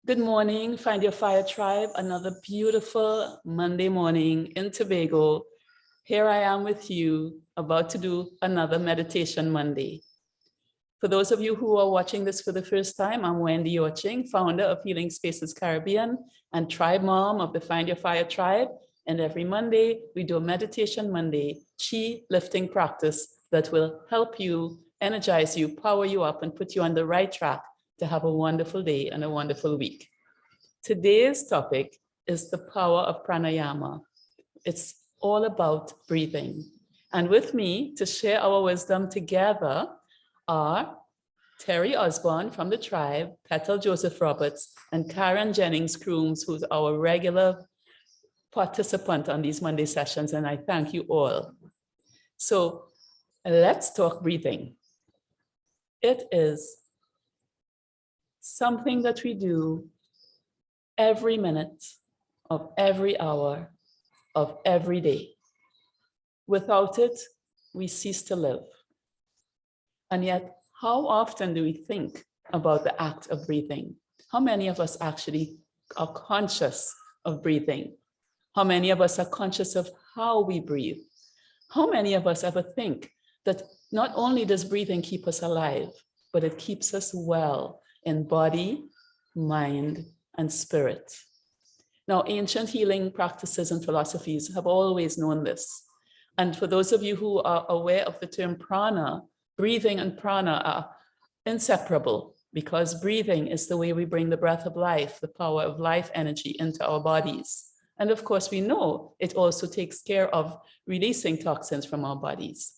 Good morning, Find Your Fire Tribe. Another beautiful Monday morning in Tobago. Here I am with you, about to do another Meditation Monday. For those of you who are watching this for the first time, I'm Wendy Yawching, founder of Healing Spaces Caribbean and tribe mom of the Find Your Fire Tribe. And every Monday, we do a Meditation Monday, chi lifting practice that will help you, energize you, power you up, and put you on the right track to have a wonderful day and a wonderful week. Today's topic is the power of pranayama. It's all about breathing. And with me to share our wisdom together are Terri Osborne from the tribe, Petal Joseph Roberts, and Karen Jennings Crooms, who's our regular participant on these Monday sessions. And I thank you all. So let's talk breathing. It is something that we do every minute of every hour of every day. Without it, we cease to live. And yet, how often do we think about the act of breathing? How many of us actually are conscious of breathing? How many of us are conscious of how we breathe? How many of us ever think that not only does breathing keep us alive, but it keeps us well in body, mind, and spirit? Now, ancient healing practices and philosophies have always known this. And for those of you who are aware of the term prana, breathing and prana are inseparable, because breathing is the way we bring the breath of life, the power of life energy into our bodies. And of course, we know it also takes care of releasing toxins from our bodies.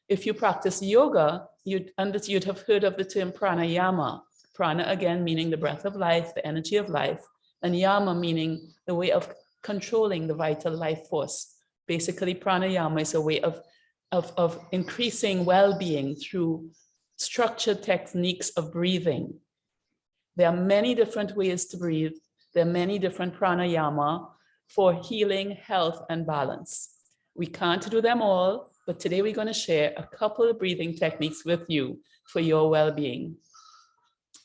If you practice yoga, you'd have heard of the term pranayama. Prana, again, meaning the breath of life, the energy of life, and yama meaning the way of controlling the vital life force. Basically, pranayama is a way of increasing well-being through structured techniques of breathing. There are many different ways to breathe. There are many different pranayama for healing, health, and balance. We can't do them all, but today we're going to share a couple of breathing techniques with you for your well-being.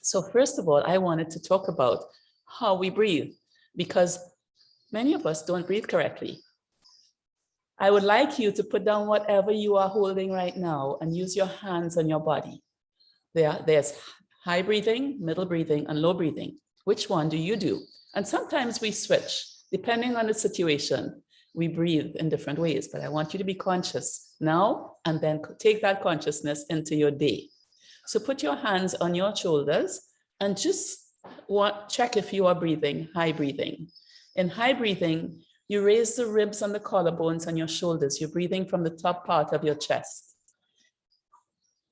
So first of all, I wanted to talk about how we breathe, because many of us don't breathe correctly. I would like you to put down whatever you are holding right now and use your hands on your body. There's high breathing, middle breathing, and low breathing. Which one do you do? And sometimes we switch, depending on the situation. We breathe in different ways, but I want you to be conscious now and then take that consciousness into your day. So put your hands on your shoulders and just check if you are breathing, high breathing. In high breathing, you raise the ribs and the collarbones on your shoulders. You're breathing from the top part of your chest.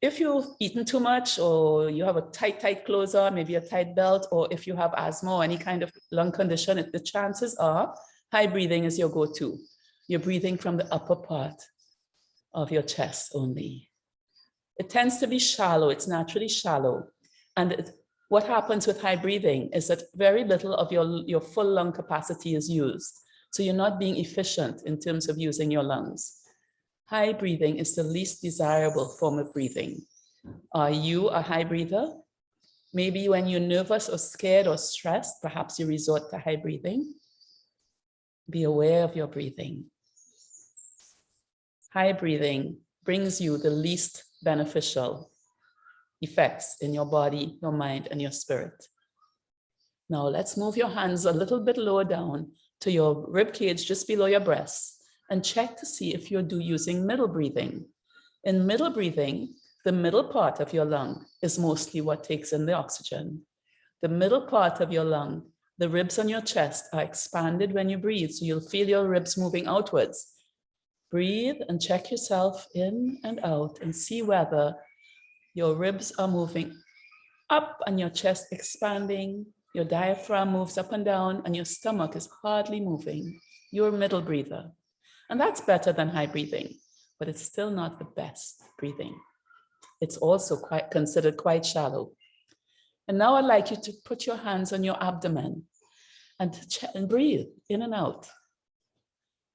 If you've eaten too much, or you have a tight clothes on, maybe a tight belt, or if you have asthma or any kind of lung condition, the chances are high breathing is your go-to. You're breathing from the upper part of your chest only. It tends to be shallow. It's naturally shallow. And what happens with high breathing is that very little of your full lung capacity is used. So you're not being efficient in terms of using your lungs. High breathing is the least desirable form of breathing. Are you a high breather? Maybe when you're nervous or scared or stressed, perhaps you resort to high breathing. Be aware of your breathing. High breathing brings you the least beneficial effects in your body, your mind, and your spirit. Now let's move your hands a little bit lower down to your rib cage, just below your breasts, and check to see if you're using middle breathing. In middle breathing, the middle part of your lung is mostly what takes in the oxygen. The middle part of your lung, the ribs on your chest, are expanded when you breathe, so you'll feel your ribs moving outwards. Breathe and check yourself in and out and see whether your ribs are moving up and your chest expanding, your diaphragm moves up and down, and your stomach is hardly moving. You're a middle breather. And that's better than high breathing, but it's still not the best breathing. It's also considered quite shallow. And now I'd like you to put your hands on your abdomen and breathe in and out.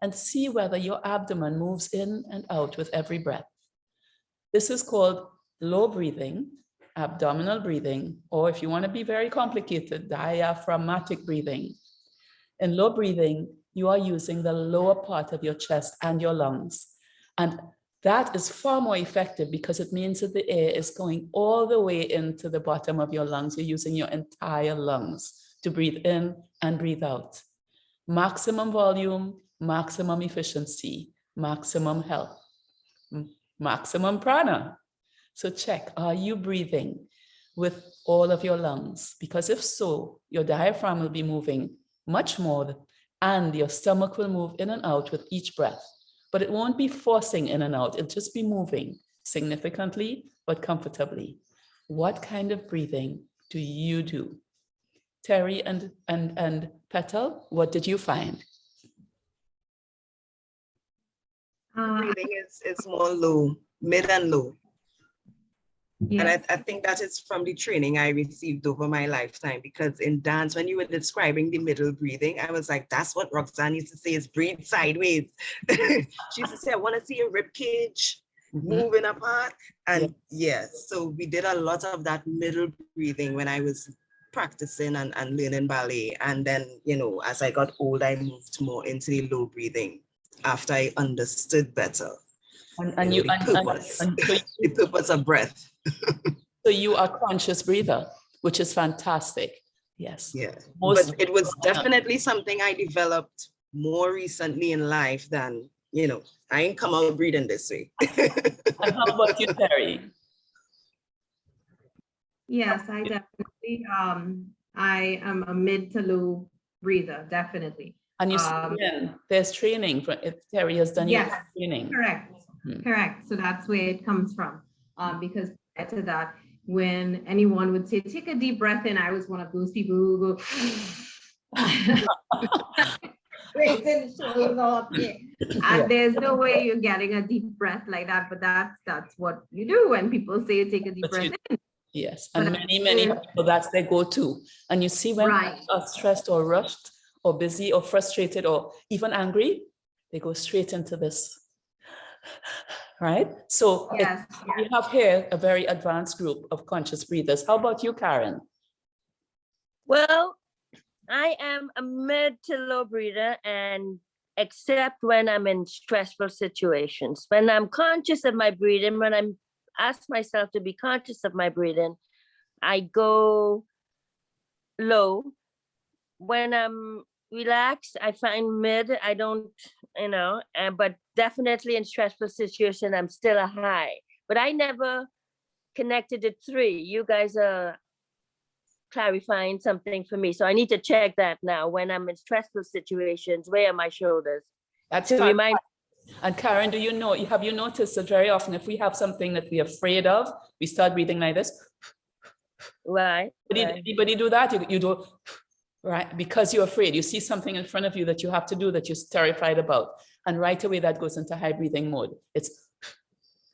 And see whether your abdomen moves in and out with every breath. This is called low breathing, abdominal breathing, or if you want to be very complicated, diaphragmatic breathing. In low breathing, you are using the lower part of your chest and your lungs. And that is far more effective because it means that the air is going all the way into the bottom of your lungs. You're using your entire lungs to breathe in and breathe out. Maximum volume, maximum efficiency, maximum health, maximum prana. So check, are you breathing with all of your lungs? Because if so, your diaphragm will be moving much more and your stomach will move in and out with each breath. But it won't be forcing in and out. It'll just be moving significantly, but comfortably. What kind of breathing do you do? Terri and Petal, what did you find? Breathing is more low, mid and low. Yes. And I think that is from the training I received over my lifetime, because in dance, when you were describing the middle breathing, I was like, that's what Roxanne used to say is breathe sideways. She used to say, I want to see your rib cage moving apart. And so we did a lot of that middle breathing when I was practicing and learning ballet. And then, you know, as I got old, I moved more into the low breathing after I understood better. The purpose of breath. So you are a conscious breather, which is fantastic. Yes. Yeah. But it was definitely something I developed more recently in life than, you know, I ain't come out breathing this way. And how about you, Terri? Yes, I definitely, I am a mid to low breather, definitely. And you see, there's training for if Terri has done your training. Correct. Correct. So that's where it comes from. Because prior to that, when anyone would say, take a deep breath in, I was one of those people who go, raising shoulders up here. And there's no way you're getting a deep breath like that, but that's what you do when people say take a deep breath in. Yes, and many people, that's their go-to. And you see when people are stressed or rushed or busy or frustrated or even angry, they go straight into this. Right? So we have here a very advanced group of conscious breathers. How about you, Karen? Well, I am a mid to low breather, and except when I'm in stressful situations. When I'm conscious of my breathing, when I'm ask myself to be conscious of my breathing, I go low. When I'm relaxed, I find mid. I don't, you know, but definitely in stressful situation, I'm still a high. But I never connected the three. You guys are clarifying something for me. So I need to check that now. When I'm in stressful situations, where are my shoulders? That's to remind. And Karen, do you know, have you noticed that very often if we have something that we're afraid of, we start breathing like this? Right. Anybody do that? You do, right? Because you're afraid. You see something in front of you that you have to do that you're terrified about. And right away that goes into high breathing mode. It's,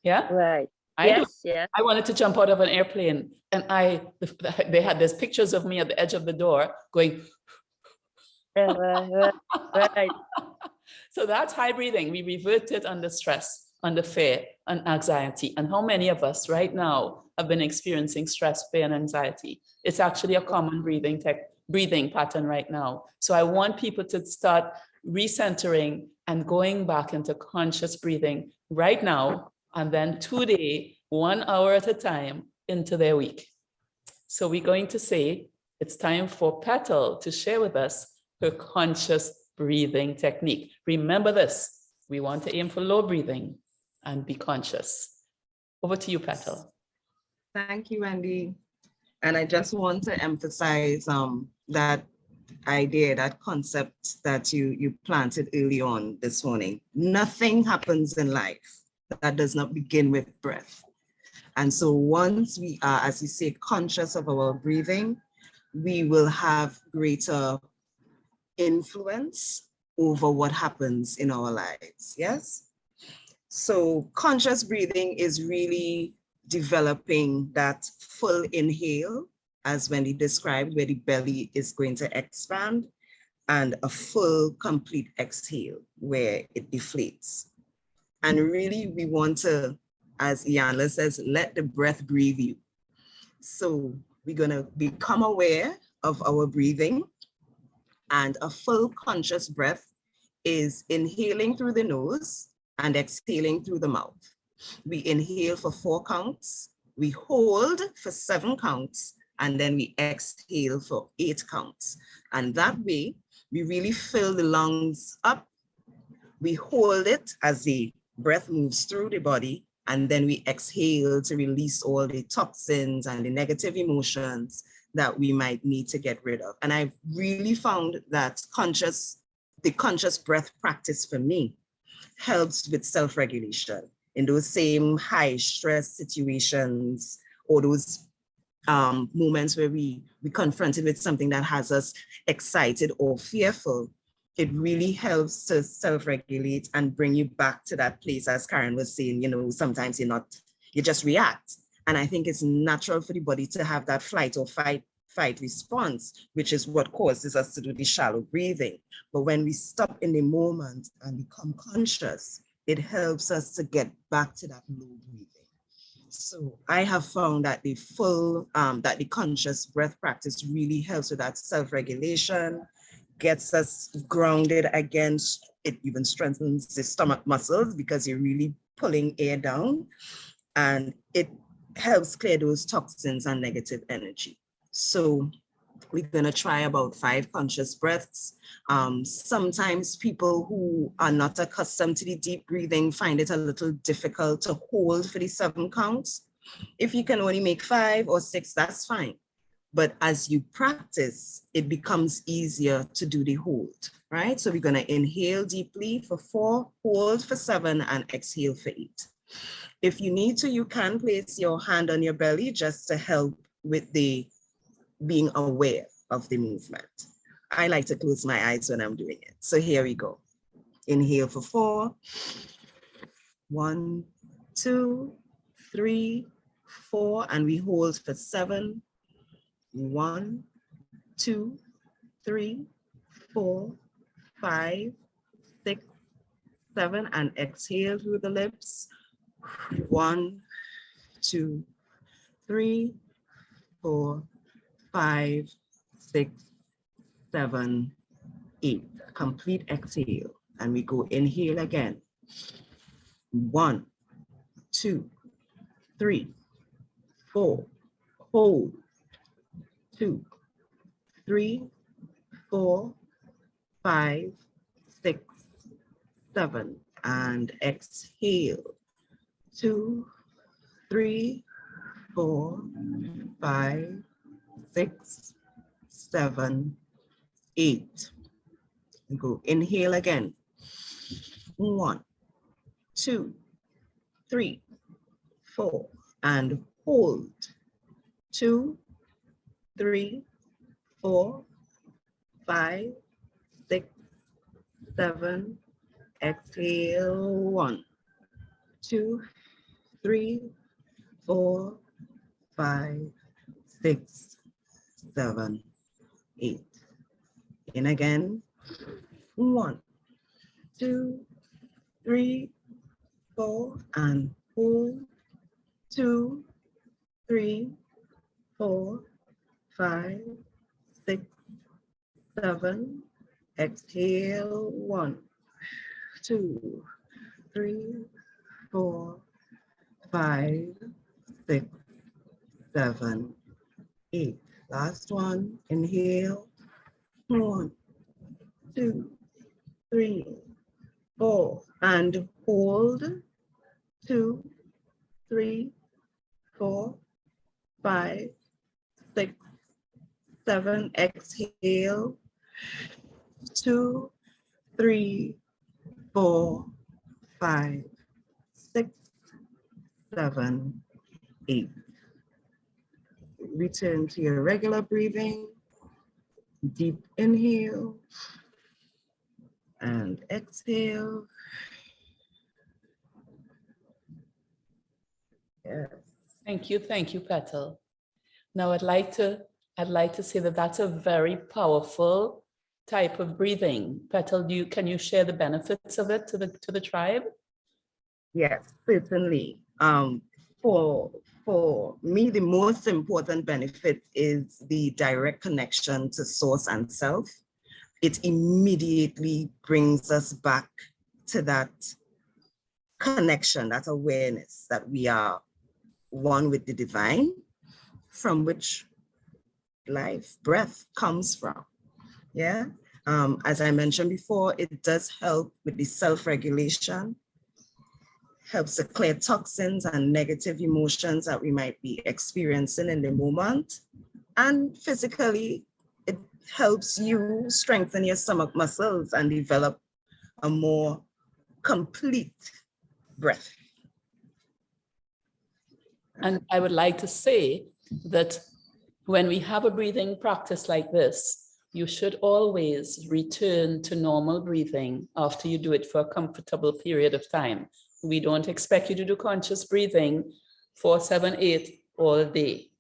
yeah? Right. I wanted to jump out of an airplane and there's pictures of me at the edge of the door going. Right. So that's high breathing. We revert it under stress, under fear and anxiety. And how many of us right now have been experiencing stress, fear, and anxiety? It's actually a common breathing pattern right now. So I want people to start recentering and going back into conscious breathing right now, and then today, 1 hour at a time into their week. So we're going to say it's time for Petal to share with us her conscious breathing technique. Remember this, we want to aim for low breathing and be conscious. Over to you, Petal. Thank you, Wendy. And I just want to emphasize that idea, that concept that you planted early on this morning. Nothing happens in life that does not begin with breath. And so once we are, as you say, conscious of our breathing, we will have greater influence over what happens in our lives, yes? So conscious breathing is really developing that full inhale, as Wendy described, where the belly is going to expand, and a full, complete exhale, where it deflates. And really, we want to, as Iyanla says, let the breath breathe you. So we're going to become aware of our breathing, and a full conscious breath is inhaling through the nose and exhaling through the mouth. We inhale for 4 counts, we hold for 7 counts, and then we exhale for 8 counts. And that way, we really fill the lungs up. We hold it as the breath moves through the body, and then we exhale to release all the toxins and the negative emotions that we might need to get rid of. And I've really found that the conscious breath practice for me helps with self-regulation in those same high stress situations, or those moments where we confronted with something that has us excited or fearful. It really helps to self-regulate and bring you back to that place, as Karen was saying, you know, sometimes you just react. And I think it's natural for the body to have that flight or fight response, which is what causes us to do the shallow breathing. But when we stop in the moment and become conscious, it helps us to get back to that low breathing. So I have found that the conscious breath practice really helps with that self-regulation, gets us grounded against, it even strengthens the stomach muscles because you're really pulling air down, and it helps clear those toxins and negative energy. So we're going to try about 5 conscious breaths. Sometimes people who are not accustomed to the deep breathing find it a little difficult to hold for the 7 counts. If you can only make 5 or 6, that's fine. But as you practice, it becomes easier to do the hold, right? So we're going to inhale deeply for 4, hold for 7, and exhale for 8. If you need to, you can place your hand on your belly just to help with the being aware of the movement. I like to close my eyes when I'm doing it. So here we go. Inhale for 4. 1, 2, 3, 4, and we hold for 7. 1, 2, 3, 4, 5, 6, 7, and exhale through the lips. 1, 2, 3, 4, 5, 6, 7, 8. Complete exhale. And we go inhale again. 1, 2, 3, 4. Hold. 2, 3, 4, 5, 6, 7. And exhale. 2, 3, 4, 5, 6, 7, 8. And go inhale again. 1, 2, 3, 4, and hold. 2, 3, 4, 5, 6, 7. Exhale. 1, 2, 3, 4, 5, 6, 7, 8. In again. 1, 2, 3, 4, and hold. 2, 3, 4, 5, 6, 7. Exhale. 1, 2, 3, 4, 5, 6, 7, 8. Last one. Inhale. 1, 2, 3, 4, and hold. 2, 3, 4, 5, 6, 7. Exhale. 2, 3, 4, 5, 6, 7, 8. Return to your regular breathing. Deep inhale and exhale. Yes. Thank you, Petal. Now I'd like to say that that's a very powerful type of breathing. Petal, can you share the benefits of it to the tribe? Yes, certainly. For for me, the most important benefit is the direct connection to source and self. It immediately brings us back to that connection, that awareness that we are one with the divine, from which life, breath comes from. Yeah. As I mentioned before, it does help with the self-regulation, helps to clear toxins and negative emotions that we might be experiencing in the moment. And physically, it helps you strengthen your stomach muscles and develop a more complete breath. And I would like to say that when we have a breathing practice like this, you should always return to normal breathing after you do it for a comfortable period of time. We don't expect you to do conscious breathing 4, 7, 8 all day.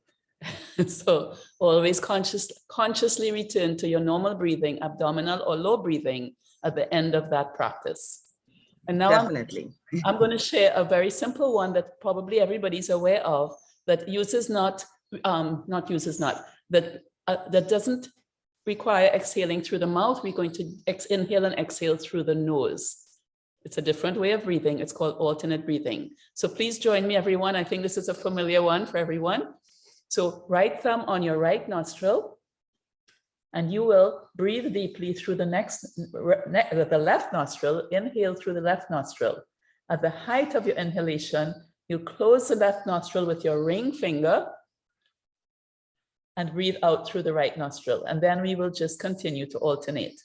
So always consciously return to your normal breathing, abdominal or low breathing at the end of that practice. And now Definitely. I'm going to share a very simple one that probably everybody's aware of, that that doesn't require exhaling through the mouth. We're going to inhale and exhale through the nose. It's a different way of breathing. It's called alternate breathing. So please join me, everyone. I think this is a familiar one for everyone. So right thumb on your right nostril, and you will breathe deeply through the left nostril. Inhale through the left nostril. At the height of your inhalation, you close the left nostril with your ring finger and breathe out through the right nostril. And then we will just continue to alternate.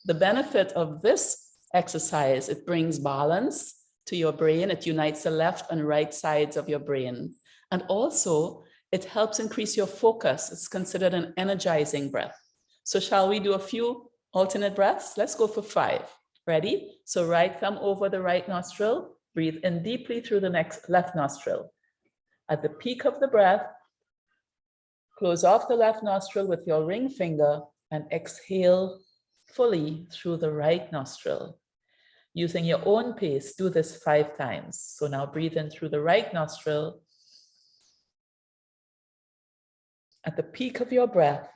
The benefit of this exercise, it brings balance to your brain. It unites the left and right sides of your brain. And also it helps increase your focus. It's considered an energizing breath. So shall we do a few alternate breaths? Let's go for 5. Ready? So right thumb over the right nostril, breathe in deeply through the left nostril. At the peak of the breath, close off the left nostril with your ring finger and exhale fully through the right nostril. Using your own pace, do this 5 times. So now breathe in through the right nostril. At the peak of your breath,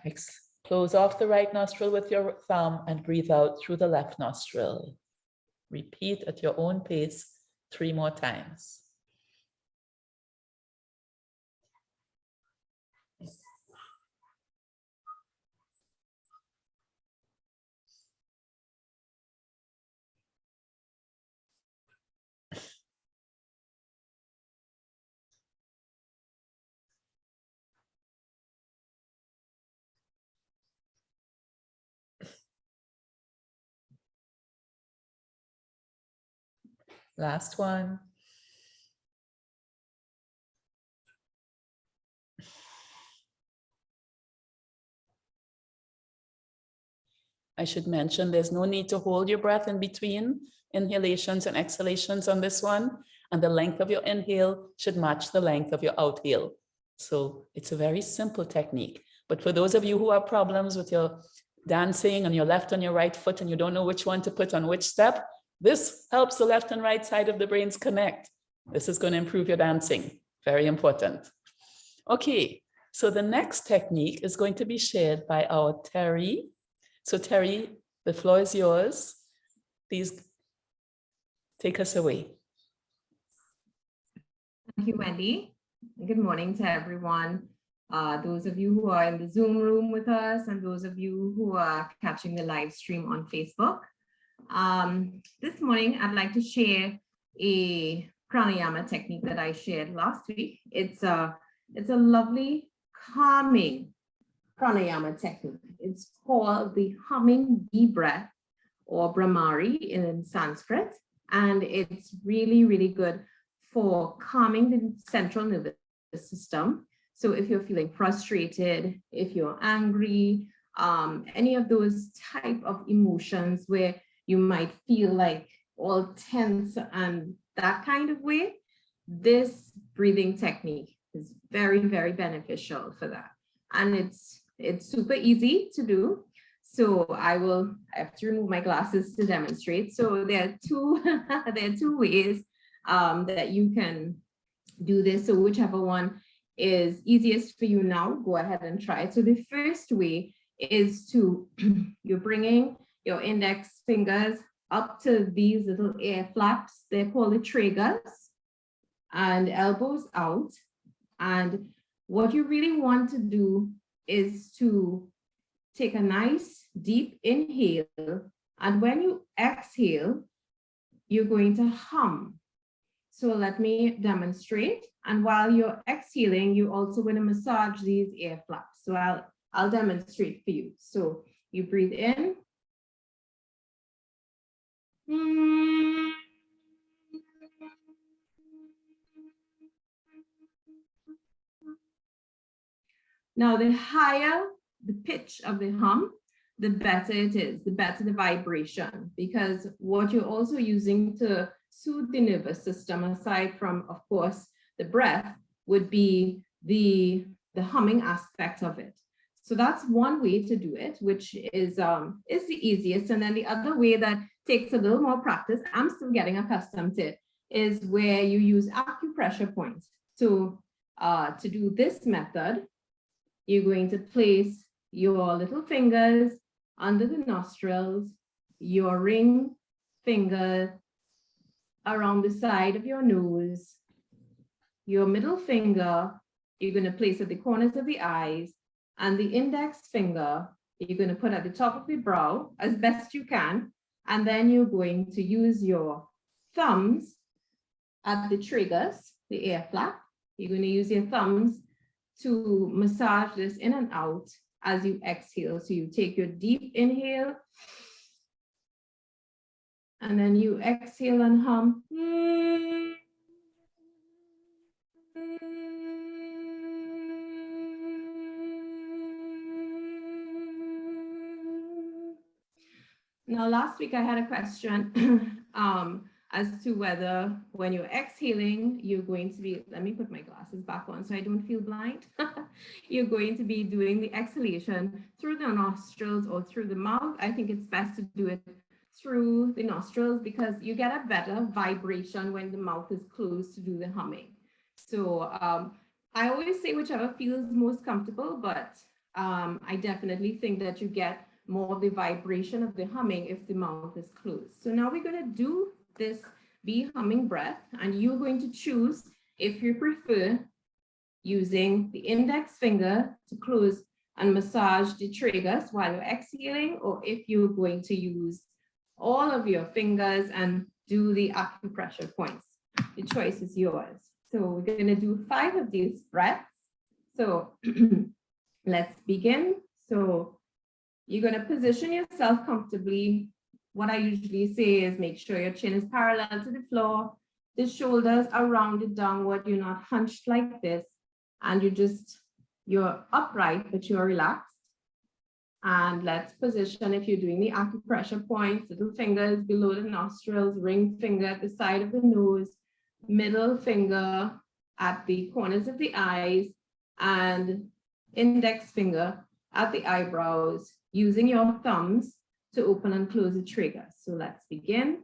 close off the right nostril with your thumb and breathe out through the left nostril. Repeat at your own pace 3 more times. Last one. I should mention there's no need to hold your breath in between inhalations and exhalations on this one. And the length of your inhale should match the length of your outhale. So it's a very simple technique. But for those of you who have problems with your dancing on your left and your right foot and you don't know which one to put on which step, this helps the left and right side of the brains connect. This is going to improve your dancing. Very important. Okay, so the next technique is going to be shared by our Terri. So Terri, the floor is yours. Please take us away. Thank you, Wendy. Good morning to everyone. Those of you who are in the Zoom room with us and those of you who are catching the live stream on Facebook. This morning, I'd like to share a pranayama technique that I shared last week. It's a lovely, calming pranayama technique. It's called the humming bee breath, or Brahmari in Sanskrit, and it's really, really good for calming the central nervous system. So if you're feeling frustrated, if you're angry, any of those type of emotions where you might feel like all tense and that kind of way, this breathing technique is very, very beneficial for that. And it's super easy to do. So I have to remove my glasses to demonstrate. So there are two ways that you can do this. So whichever one is easiest for you now, go ahead and try it. So the first way is to, you're bringing your index fingers up to these little air flaps. They're called the triggers, and elbows out. And what you really want to do is to take a nice deep inhale. And when you exhale, you're going to hum. So let me demonstrate. And while you're exhaling, you're also going to massage these air flaps. So I'll demonstrate for you. So you breathe in. Now, the higher the pitch of the hum, the better it is, the better the vibration, because what you're also using to soothe the nervous system, aside from, of course, the breath, would be the humming aspect of it. So that's one way to do it, which is the easiest. And then the other way that takes a little more practice, I'm still getting accustomed to it, is where you use acupressure points. So to do this method, you're going to place your little fingers under the nostrils, your ring finger around the side of your nose, your middle finger, you're going to place at the corners of the eyes, and the index finger, you're going to put at the top of the brow as best you can. And then you're going to use your thumbs at the triggers, the air flap. You're going to use your thumbs to massage this in and out as you exhale. So you take your deep inhale, and then you exhale and hum. Now, last week I had a question as to whether when you're exhaling, you're going to be, let me put my glasses back on so I don't feel blind. You're going to be doing the exhalation through the nostrils or through the mouth. I think it's best to do it through the nostrils because you get a better vibration when the mouth is closed to do the humming. So I always say whichever feels most comfortable, but I definitely think that you get more of the vibration of the humming if the mouth is closed. So now we're going to do this bee humming breath, and you're going to choose if you prefer using the index finger to close and massage the triggers while you're exhaling, or if you're going to use all of your fingers and do the acupressure points. The choice is yours. So we're going to do 5 of these breaths. So let's begin. So you're going to position yourself comfortably. What I usually say is make sure your chin is parallel to the floor. The shoulders are rounded downward. You're not hunched like this. And you're upright, but you're relaxed. And let's position, if you're doing the acupressure points, little fingers below the nostrils, ring finger at the side of the nose, middle finger at the corners of the eyes, and index finger at the eyebrows, using your thumbs to open and close the trigger. So let's begin.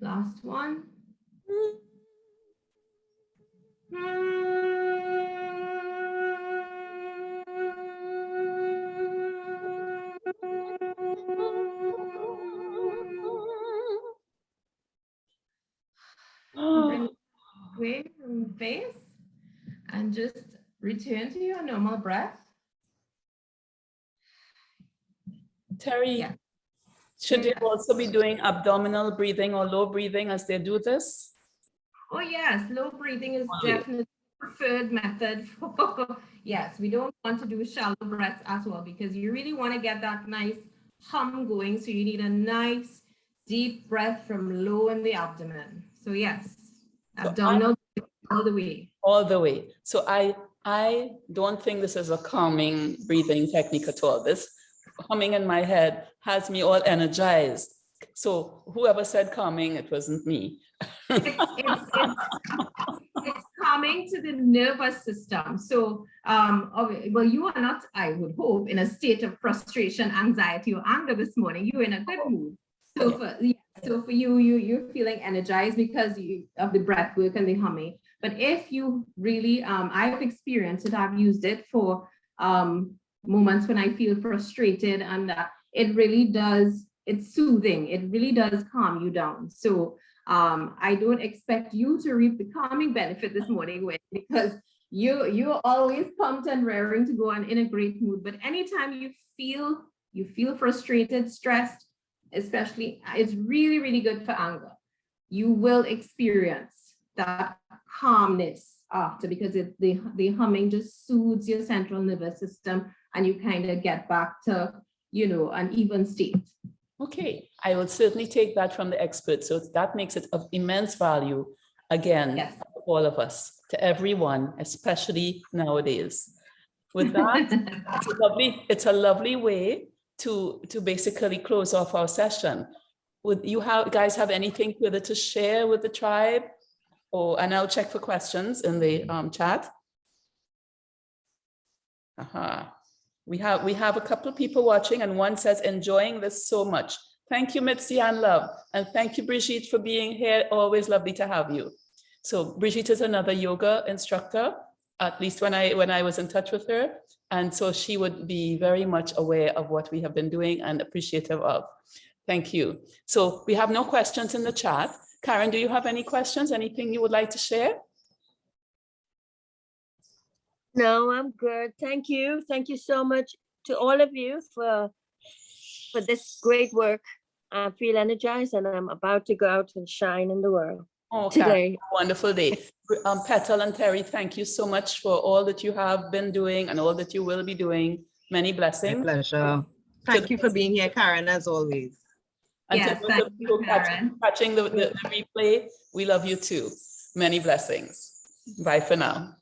Last one. Bring it away from the face and just return to your normal breath. Terri, Yeah. should they Yeah. also be doing abdominal breathing or low breathing as they do this? Oh yes, low breathing is Only. definitely the preferred method for, yes, we don't want to do shallow breaths as well because you really want to get that nice hum going. So you need a nice deep breath from low in the abdomen. So yes, abdominal all the way. All the way. So I don't think this is a calming breathing technique at all. This humming in my head has me all energized. So whoever said calming, it wasn't me. It's calming to the nervous system. So, well, you are not, I would hope, in a state of frustration, anxiety, or anger this morning. You're in a good mood. So for you, you're feeling energized because of the breath work and the humming. But if you really, I've experienced it, I've used it for moments when I feel frustrated, and it really does, it's soothing. It really does calm you down. So I don't expect you to reap the calming benefit this morning, because you're always pumped and raring to go and in a great mood. But anytime you feel frustrated, stressed, especially, it's really, really good for anger. You will experience that calmness after, because the humming just soothes your central nervous system and you kind of get back to, an even state. Okay, I will certainly take that from the expert. So that makes it of immense value, again, Yes. to all of us, to everyone, especially nowadays. With that, it's a lovely way to basically close off our session. Would you guys have anything further to share with the tribe? And I'll check for questions in the chat. We have a couple of people watching, and one says, enjoying this so much. Thank you, Mitzi and Love. And thank you, Brigitte, for being here. Always lovely to have you. So Brigitte is another yoga instructor, at least when I was in touch with her. And so she would be very much aware of what we have been doing and appreciative of. Thank you. So we have no questions in the chat. Karen, do you have any questions? Anything you would like to share? No, I'm good. Thank you. Thank you so much to all of you for this great work. I feel energized and I'm about to go out and shine in the world today. Wonderful day. Petal and Terri, thank you so much for all that you have been doing and all that you will be doing. Many blessings. My pleasure. Thank you for being here, Karen, as always. Yes, thank you, Karen. Catching the replay, we love you too. Many blessings. Bye for now.